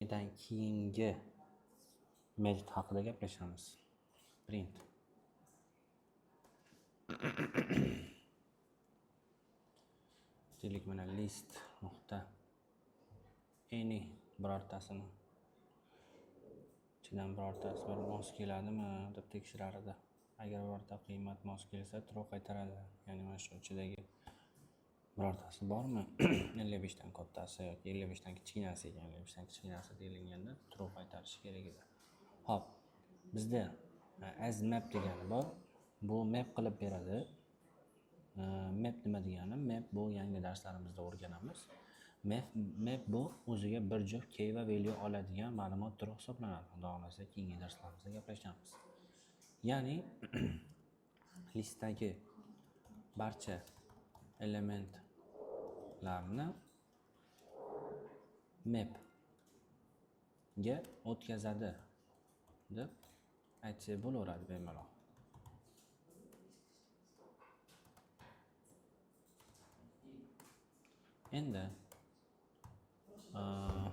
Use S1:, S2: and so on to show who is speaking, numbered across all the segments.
S1: printdan keyingi metod haqida gaplashamiz. Print. Deylik mana list nuqta any birortasini ichidan birortasi bir mos keladimi deb tekshirar edi. Agar birorta qiymat mos kelsa, true qaytaradi. Ya'ni mana shu ichidagi birortasi bormi? 55 dan kattasi yoki 55 dan kichkinasi ekan, 55 dan kichkinasi deyilganda true qaytarishi kerak edi. Xo'p, bizda as map degani bor. Bu map qilib beradi. Map nima degani? Map bu yangi darslarimizda o'rganamiz. Map bu o'ziga bir juft key va value oladigan ma'lumot turi hisoblanadi. Xudo xolasa keyingi darslarimizda gaplashamiz. Ya'ni listdagi barcha elementlarni map ga o'tkazadi deb aytsak bo'laveradi bemalol. Endi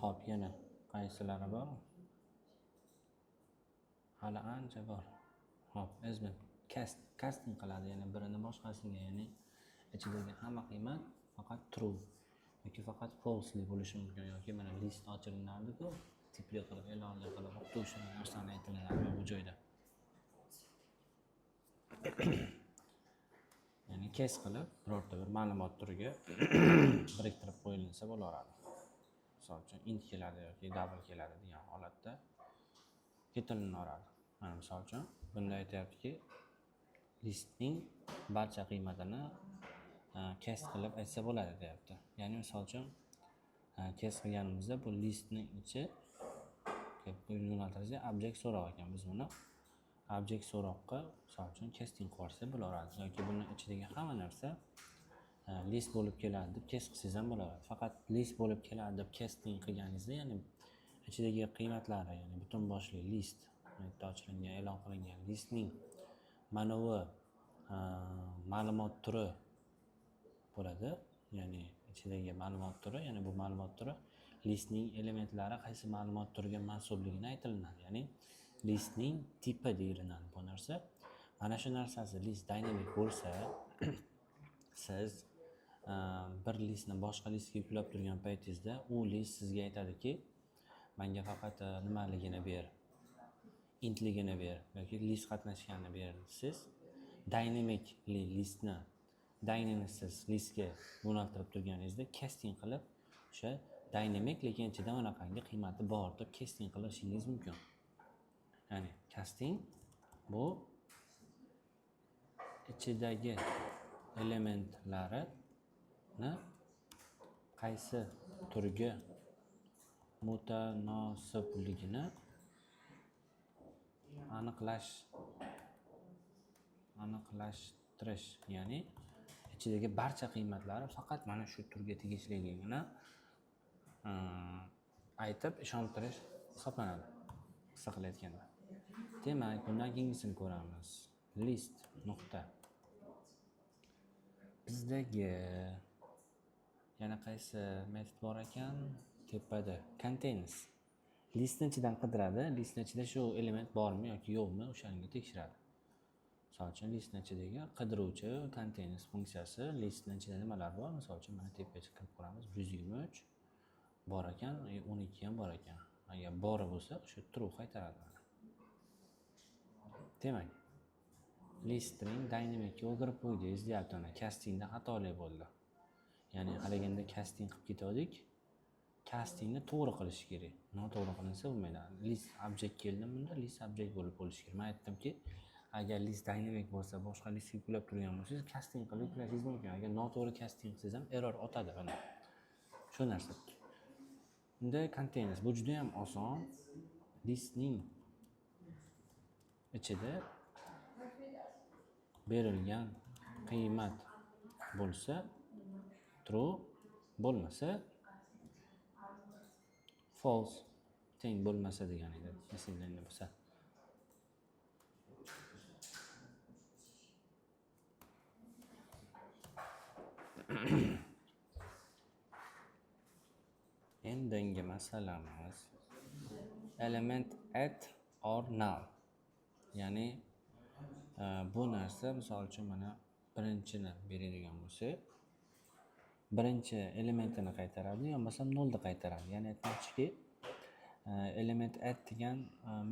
S1: hop, yana qaysilari bor? Hali ancha bor. Hop, azmin casting qiladi, ya'ni birini boshqasiga, ya'ni ichidagi hamma qiymat faqat true yoki faqat false bo'lishi mumkin, yoki mana list ochilinadi-ku, tipli qilib, e'lonli qilib, xuddi o'sha narsani aytiladi bu joyda. Ya'ni case qilib birorta bir ma'lumot turiga biriktirib qo'yilsa bo'laveradi. Misol uchun int keladi yoki double keladi degan holatda keltiriladi. Mana misol uchun bunda aytayaptiki, listning barcha qiymatini case qilib aytsa bo'ladi deyapti. Ya'ni misol uchun case qilganimizda bu listning ichi yo'naltirilgan object so'roq ekan. Biz buni object so'roqqa misol uchun casting qilsa bo'laveradi, yoki buni ichidagi hamma narsa list bo'lib keladi deb case qilsangiz ham bo'laveradi. Faqat list bo'lib keladi deb casting qilganingizda, ya'ni ichidagi qiymatlari, ya'ni butun boshli list, ochilingan, e'lon qilingan listning mana bu ma'lumot turi bo'ladi. Ya'ni ichidagi ma'lumot turi, ya'ni bu ma'lumot turi listning elementlari qaysi ma'lumot turiga mansubligini aytilinadi. Ya'ni listning tipi deyiladi bu narsa. Mana shu narsasi list dynamic bo'lsa, siz bir listni boshqa listga yuklab turgan paytingizda u list sizga aytadiki, menga faqat nimaligini ber, intligini ber yoki list qatnashganini ber. Siz dynamically listni dynamicsiz listga yo'naltirib turganingizda casting qilib, o'sha dynamic lekin ichida anaqangi qiymati bor deb casting qilishingiz mumkin. Ya'ni casting bu ichidagi elementlarini qaysi turga mutanosibligini aniqlashtirish, ya'ni ichidagi barcha qiymatlari faqat mana shu turga tegishliligini aytib ishontirish hisoblanadi, qisqa qilib aytganda. Demak, bundan keyingisini ko'ramiz. List nuqta bizdagi yana qaysi metod bor ekan? Tepada contains. Listni ichidan qidiradi. Listni ichida shu element bormi yoki yo'qmi, o'shani tekshiradi. Misol uchun listni ichidagi qidiruvchi contains funksiyasi listni ichida nimalar bor? Misol uchun mana tepaga chiqib ko'ramiz. 123 bor ekan, 12 ham bor ekan. Agar bor bo'lsa, o'sha true qaytaradi. Demak, list string dynamicga o'girib qo'ydingiz deyapti. Castingda xatolik bo'ldi. Ya'ni haliganda casting qilib ketdik. Castingni to'g'ri qilish kerak. Noto'g'ri qilinsa bo'lmaydi. List object keldi, bunda list object bo'lib bo'lishi kerak. Men aytdimki, agar list dynamic bo'lsa, boshqa listga yuklab turgan bo'lsangiz, casting qilib yuklashingiz mumkin. Agar noto'g'ri casting qilsangiz ham error o'tadi buni. Shu narsa. Unda contains bu juda ham oson. Listning ichida berilgan qiymat bo'lsa true, bo'lmasa false, teng bo'lmasa degan edi. Esingizda bo'lsa. Endingi masalamiz element at or null. Ya'ni bu narsa misol uchun mana birinchini beradigan bo'lsak, birinchi elementini qaytaradi, yo bo'lmasa nolni qaytaradi. Ya'ni aytmoqchiki, element add degan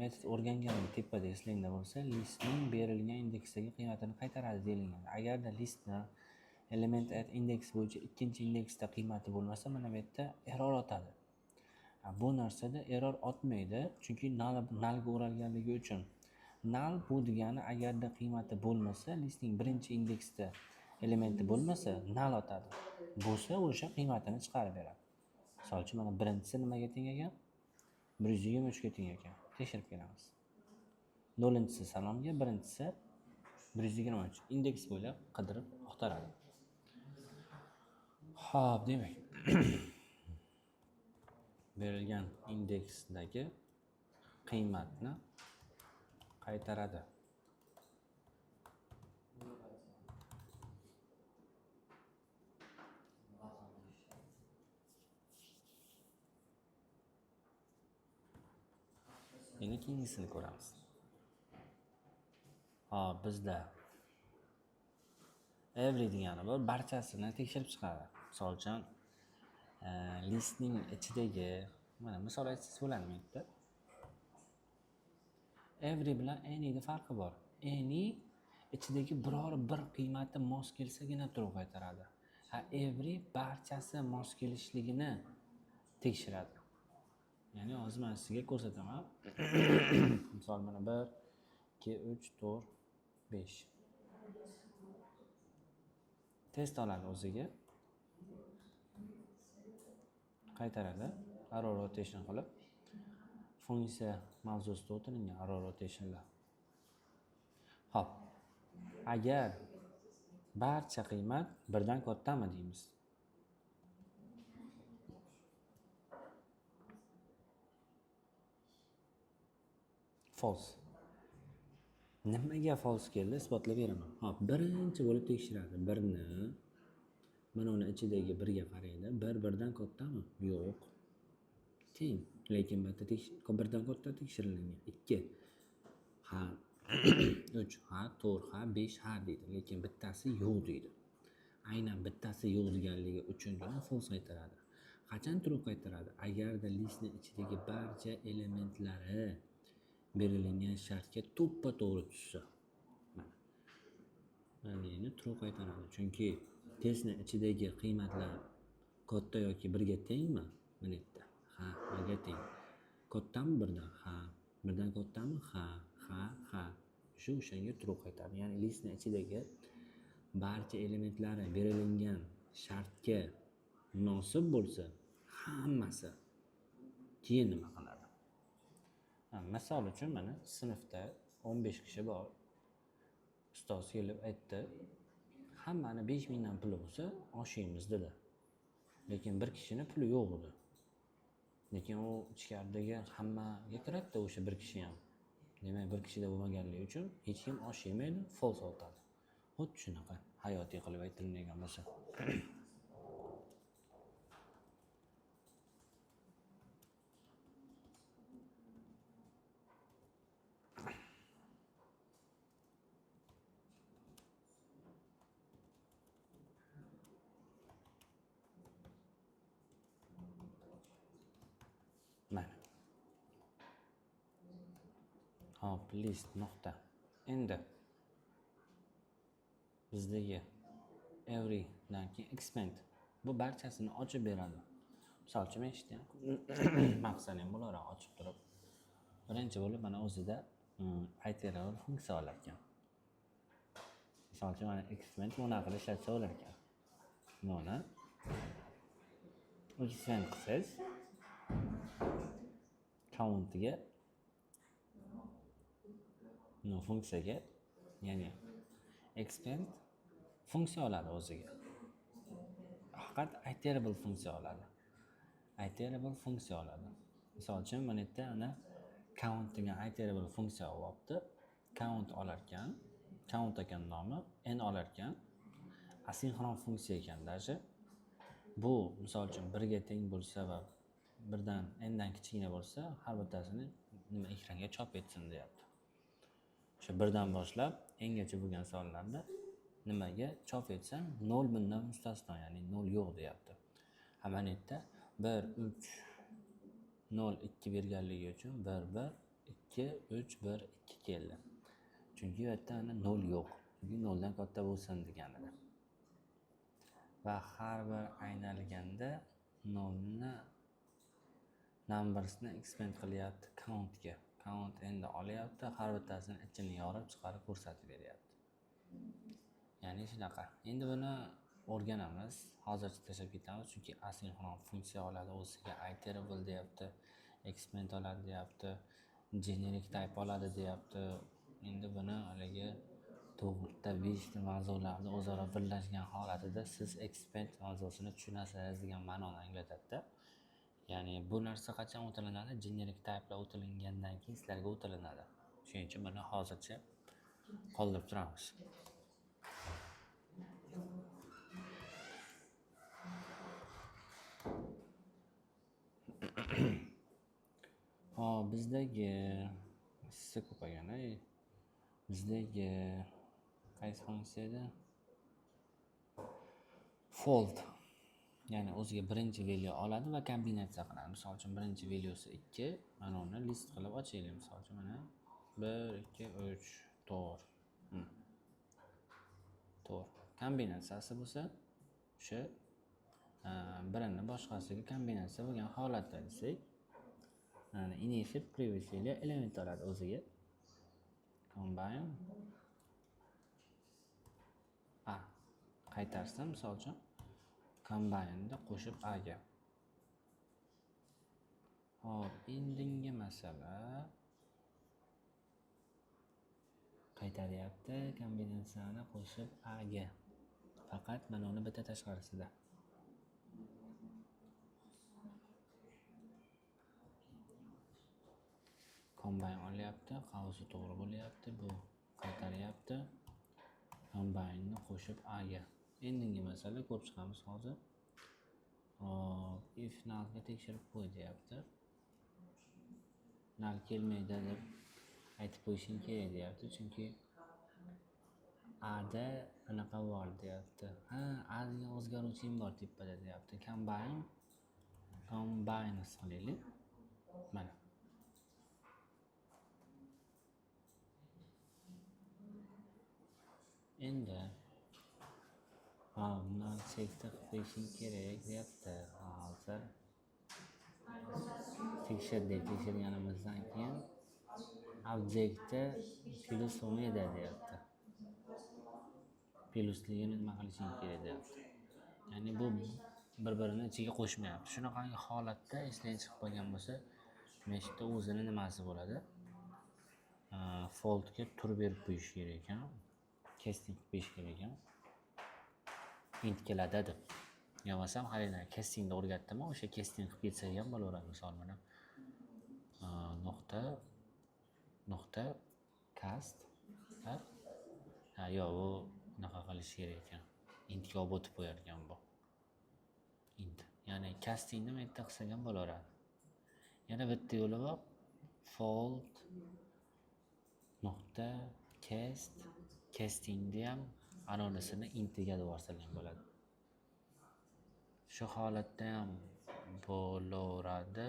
S1: metod o'rganganmiz tepada eslangda bo'lsa, listning berilgan indeksdagi qiymatini qaytaradi deyilgan. Agarda listni element add indeks bo'yicha ikkinchi indeksda qiymati bo'lmasa, mana bu yerda error otadi. Bu narsada error otmaydi, chunki nullga o'ralganligi uchun. Null bu degani agarda qiymati bo'lmasa, listning birinchi indeksda elementi bo'lmasa, null otadi. Bo'lsa, o'sha qiymatini chiqarib beradi. Misol uchun mana birinchisi nimaga teng ekan? 123 ga teng ekan. Tekshirib ko'ramiz. Nollinchisi salomga, birinchisi 123. Indeks bo'ylab qidirib axtaradi. Xo'p, demak. Berilgan indeksdagi qiymatni qaytaradi. Endi keyingisini ko'ramiz. Bizda every degani bor, barchasini tekshirib chiqadi. Misol uchun listning ichidagi mana misol aytsangiz bo'ladi bu yerda. Every bilan any da farqi bor. Any ichidagi biror bir qiymati mos kelsagina true qaytaradi. Every barchasi mos kelishligini tekshiradi. Ya'ni hozir men sizga ko'rsataman. Misol mana 1 2 3 4 5. Test oladi o'ziga. Qaytaradi. Arrow rotation qilib. Funksiya mavzusida o'tiringan arrow rotationlar. Xo'p. Agar barcha qiymat birdan kattami deymiz. False. Nimaga false keldi? Isbotlab beraman. Xo'p, birinchi bo'lib tekshiradi. 1 ni mana uni ichidagi 1 ga qaraydi. 1 birdan kattami? Yo'q. Teng. Lekin bu yerda birdan katta tekshirilgan. 2. Ha. 3. Ha, 4. Ha, 5. Ha deydi. Lekin bittasi yo'q deydi. Aynan bittasi yo'q deganligi uchun false qaytaradi. Qachon true qaytaradi? Agarda listning ichidagi barcha elementlari berilgan shartga to'ppa-to'g'ri tushsa. Mana endi true qaytaradi. Chunki testning ichidagi qiymatlar katta yoki 1 ga tengmi? Mana yerda. Ha, 1 ga teng. Kattami 1 dan? Ha. 1 dan kattami? Ha. Ha, ha. O'shanga true qaytaradi. Ya'ni listning ichidagi barcha elementlari berilgan shartga munosib bo'lsa, hammasi keyin nima qiladi? Misol uchun mana sinfda 15 kishi bor. Ustoz kelib aytdi, hammani 5000 dan puli bo'lsa, oshaymiz dedi. Lekin bir kishini puli yo'q edi. Lekin u ichkaridagi hammaga kiradi o'sha bir kishi ham. Demak, bir kishida bo'lmaganligi uchun hech kim osh yemaydi, false otadi. Xuddi shunaqa hayotiy qilib aytilmagan bo'lsa. Mana. Hop, list nuqta. Endi bizdagi every dan keyin expand. Bu barchasini ochib beradi. Misol uchun men ishda maqsad ham bular ochib turib. Birinchi bo'lib mana o'zida iterable funksiya olar ekan. Misol uchun mana expand buni qilib ishlatsa olar ekan. Buni expand qilsangiz countga funksiyaga, ya'ni expand funksiya oladi o'ziga. Faqat iterable funksiya oladi. Iterable funksiya oladi. Misol uchun mana yerda ana count degan iterable funksiya olibdi. Count olar ekan, count ekan nomi, n olar ekan. Asinxron funksiya ekan dashi. Bu misol uchun 1 ga teng bo'lsa va birdan n'dan kichkina bo'lsa, har bittasini nima ekranga chop etsin deyapti. O'sha birdan boshlab n'gacha bo'lgan sonlarni nimaga chop etsam, 0 bundan mustasno, ya'ni 0 yo'q deyapti. Mana bu yerda 1 3 0 2 berganligi uchun 1 1 2 3 1 2 keldi. Chunki bu yerda 0 yo'q. Chunki 0 dan katta bo'lsin deganida. Va har bir aynalganda 0 ni numbersni expand qilyapti countga. Count endi olyapti, har bittasini ichini yorib chiqarib ko'rsatib beryapti. Ya'ni shunaqa. Endi buni o'rganamiz. Hozircha tashlab ketamiz, chunki asinxron funksiya oladi, o'ziga iterable deyapti, expand oladi deyapti, generic type oladi deyapti. Endi buni haligi to'g'rilikda veshni mavzularni o'zaro birlashgan holatida siz expand mavzusini tushunasiz degan ma'noni anglatadi-da. Ya'ni bu narsa qachon o'tilinadi? Generic typelar o'tilingandan keyin sizlarga o'tilinadi. Shuning uchun buni hozircha qoldirib turamiz. Bizdagi hissa ko'paygan. Bizdagi qaysi funksiya edi? Fold. Ya'ni o'ziga birinchi value oladi va kombinatsiya qiladi. Misol uchun birinchi valuesi 2, mana uni list qilib ochaylik. Misol uchun mana 1 2 3 4. Kombinatsiyasi bo'lsa, o'sha birini boshqasiga kombinatsiya bo'lgan holatda desak, initial previously element oladi o'ziga. Combine qaytarsam, misol uchun combine'ni qo'shib a'ga. Hop, endingi masala qaytaryapti kombinatsiyani qo'shib a'ga. Faqat mana uni bitta tashqarisida. Combine olyapti, qavsi to'g'ri bo'lyapti, bu qaytaryapti. Combine'ni qo'shib a'ga. Endingi masala ko'rib chiqamiz hozir. If nullga tekshirib qo'y deyapti. Null kelmaydi deb aytib qo'yishing kerak deyapti, chunki a'da anaqa bor deyapti. A degan o'zgaruvchim bor tepada deyapti. Combine qilaylik. Mana. Endi buni sektor qo'yishing kerak deyapti. Hozir tekshirganimizdan keyin objektda plus bo'lmaydi deyapti. Plusligini nima qilishing kerak deyapti. Ya'ni bu bir-birini ichiga qo'shmayapti. Shunaqangi holatda esdan chiqib qolgan bo'lsa, meshda o'zini nimasi bo'ladi? Foldga tur berib qo'yish kerak ekan. Casting qo'yish kerak ekan. Int keladi deb. Yo'qmasam halidan castingni o'rgatdim, o'sha casting qilib ketsa ham bo'laveradi. Misol mana nuqta cast yo'q, bu bunaqa qilish kerak ekan. Intga olib o'tib qo'yar ekan bu. Int. Ya'ni castingni bu yerda qilsa ham bo'laveradi. Yana bitta yo'li bor. Fold nuqta cast castingni ham anonisini intiga yuborsalar bo'ladi. Shu holatda ham bo'laveradi.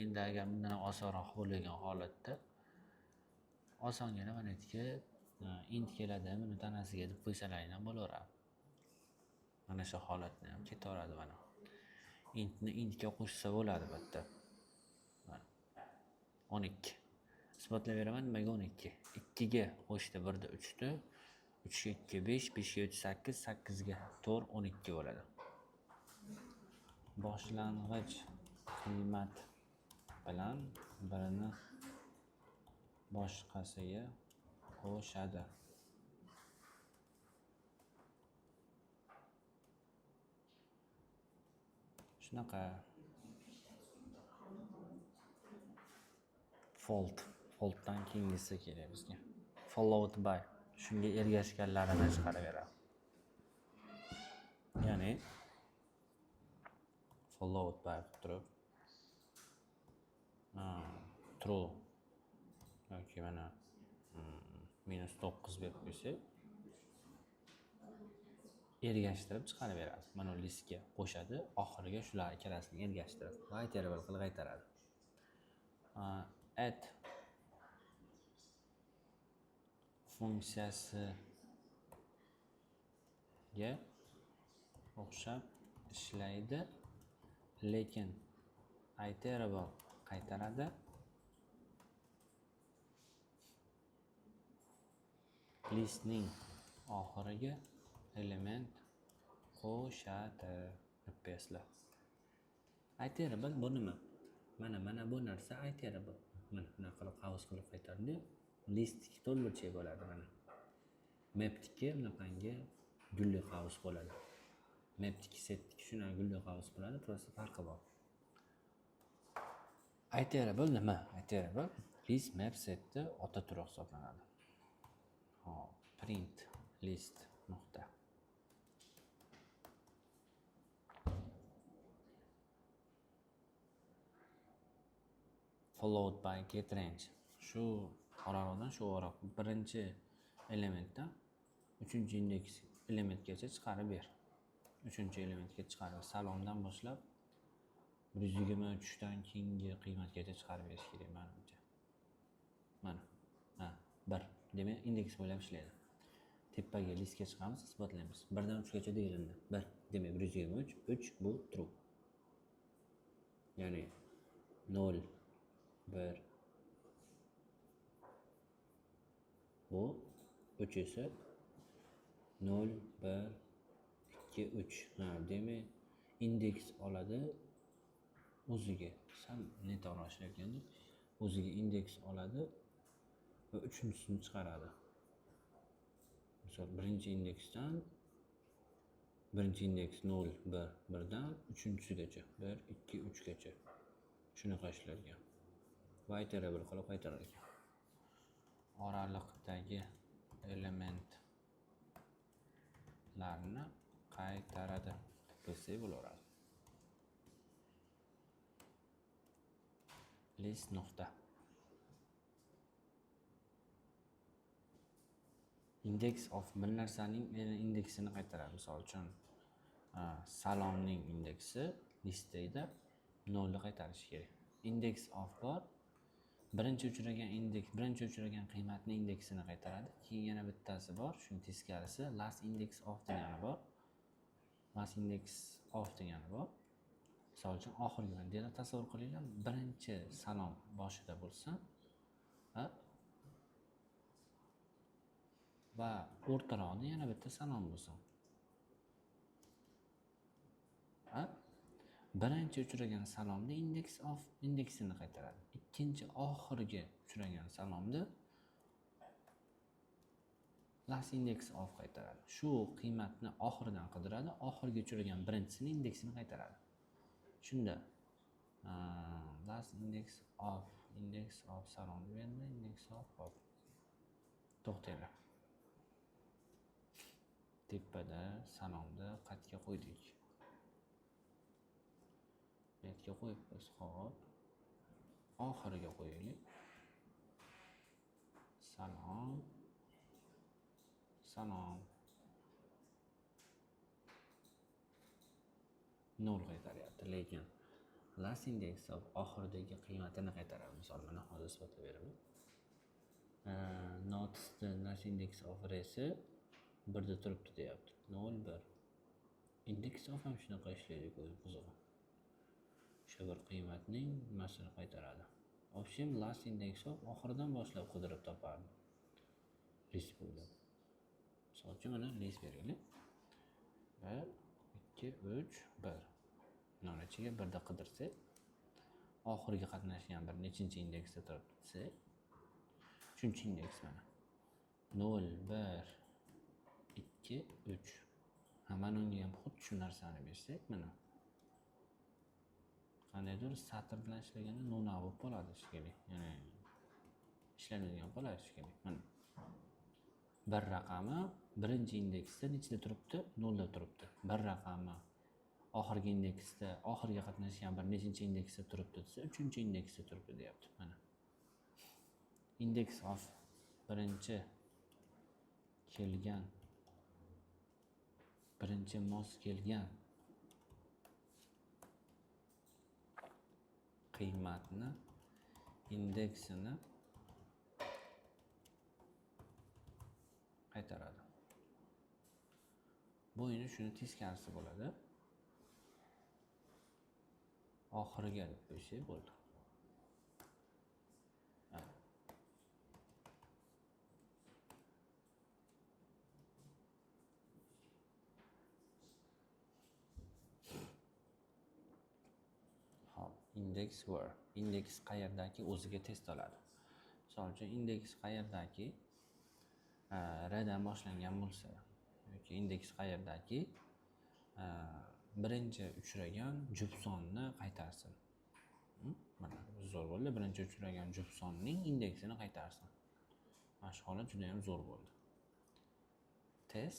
S1: Endi agar bundan ham osonroq bo'lgan holatda osongina mana yerga int keladi, buni tanasiga deb qo'ysalaring ham bo'laveradi. Mana shu holatni ham ketaveradi mana. Intni intga qo'shsa bo'ladi bitta. 12. Isbotlab beraman, nimaga 12? 2 ga qo'shdi, 1 da 3 da 3 ga 2 5, 5 ga 3 8, 8 ga 4 12 bo'ladi. Boshlang'ich qiymat bilan birini boshqasiga qo'shadi. Shunaqa. Folddan keyingisi kerak bizga. Followed by. Shunga ergashganlarini chiqarib beradi. Ya'ni followed by turib true yoki mana -9 berib qo'ysak, ergashtirib chiqarib beradi. Mana listga qo'shadi, oxiriga shular ikkalasini ergashtiradi va iterable qilib qaytaradi. Add funksiyasiga o'xshab ishlaydi, lekin iterable qaytaradi. Listning oxiriga element qo'shadi. Repeslar. Iterable bu nima? Mana bu narsa iterable. Mana bunaqa qilib qavs qilib qaytardi. Listniki to'ldirchak bo'ladi mana. Mapniki bunaqangi gulli qavs bo'ladi. Mapniki setniki shuna gulli qavs bo'ladi, просто farqi bor. Iterable nima? Iterable list map setni ota turi hisoblanadi. Hop, print list nuqta. Followed by get range. Shu oraliqdan shu oraliq birinchi elementdan 3-indeks elementgacha chiqarib ber. 3-elementga chiqarib salomdan boshlab 123 dan keyingi qiymatgacha chiqarib berish kerak menimcha. Mana. 1. Demak, indeks bo'ylab ishlaydi. Tepaga listga chiqamiz, isbotlaymiz. 1 dan 3 gacha deyiladi. 1. Demak, 123, 3 bu true. Ya'ni 0 1 bu 3 esa 0 1 2 3. Demak, indeks oladi o'ziga. Sal neto'g'ri ishlayotganda o'ziga indeks oladi va uchinchisini chiqaradi. Misol, birinchi indeksdan birinchi indeks 0 1 1 dan uchinchisigacha 1 2 3 gacha shunaqa ishlargan. Va iterable qilib qaytarar ekan. Oraliqdagi elementlarni qaytaradi desak bo'laveradi. List nuqta. Index of bir narsaning indeksini qaytaradi. Misol uchun salomning indeksi listda 0 ni qaytarish kerak. Index of bor. Birinchi uchragan qiymatni indeksini qaytaradi. Keyin yana bittasi bor, shuning teskarisi last index of degani bor. Last index of degani bor. Misol uchun oxirgi mana tasavvur qilinglar, birinchi salom boshida bo'lsa, va o'rtaroqda yana bitta salom bo'lsin. Birinchi uchragan salomda index of indeksini qaytaradi. Ikkinchi oxirgi uchragan salomda last index of qaytaradi. Shu qiymatni oxiridan qidiradi, oxirgi uchragan birinchisini indeksini qaytaradi. Shunda last index of salom deganda index of to'xtanglar. Tepada salomda qatga qo'ydik. Netga qo'yibmiz, hop. Oxiriga qo'yaylik. Salom. 0 qaytaryapti, lekin last index of oxiridagi qiymatini qaytaradi. Misol mana hozir isbotlab beraman. Notice the last index of resi 1 da turibdi deyapti. 0 1. Index of ham shunaqa ishlaydi qizig'i. O'sha bir qiymatning nimasini qaytaradi. Option last index of oxiridan boshlab qidirib topardi. List bo'ylab. Misol uchun mana list beraylik. 1 2 3 1. Mana ichiga 1 da qidirsak, oxirgi qatnashgan bir nechinchi indeksda turibdi desak, 3-indeks mana. 0 1 2 3. Mana unga ham xuddi shu narsani bersak, mana qandaydir satr bilan ishlaganda nuna bo'lib qoladi shekilli. Ya'ni ishlanadigan bo'ladi shekilli. Mana bir raqami birinchi indeksda nechida turibdi? 0 da turibdi. Bir raqami oxirgi indeksda, oxirgi qatnashgan bir nechinchi indeksda turibdi desa, 3-indeksda turibdi deyapti. Mana index of birinchi mos kelgan qiymatni indeksini qaytaradi. Bu endi shuni teskarisi bo'ladi. Oxiriga deb qo'ysak bo'ldi. Index where. Index qayerdaki o'ziga test oladi. Misol uchun index qayerdaki r dan boshlangan bo'lsa yoki index qayerdaki birinchi uchragan juft sonni qaytarsin. Mana zo'r bo'ldi. Birinchi uchragan juft sonning indeksini qaytarsin. Mana shu holat juda ham zo'r bo'ldi. Test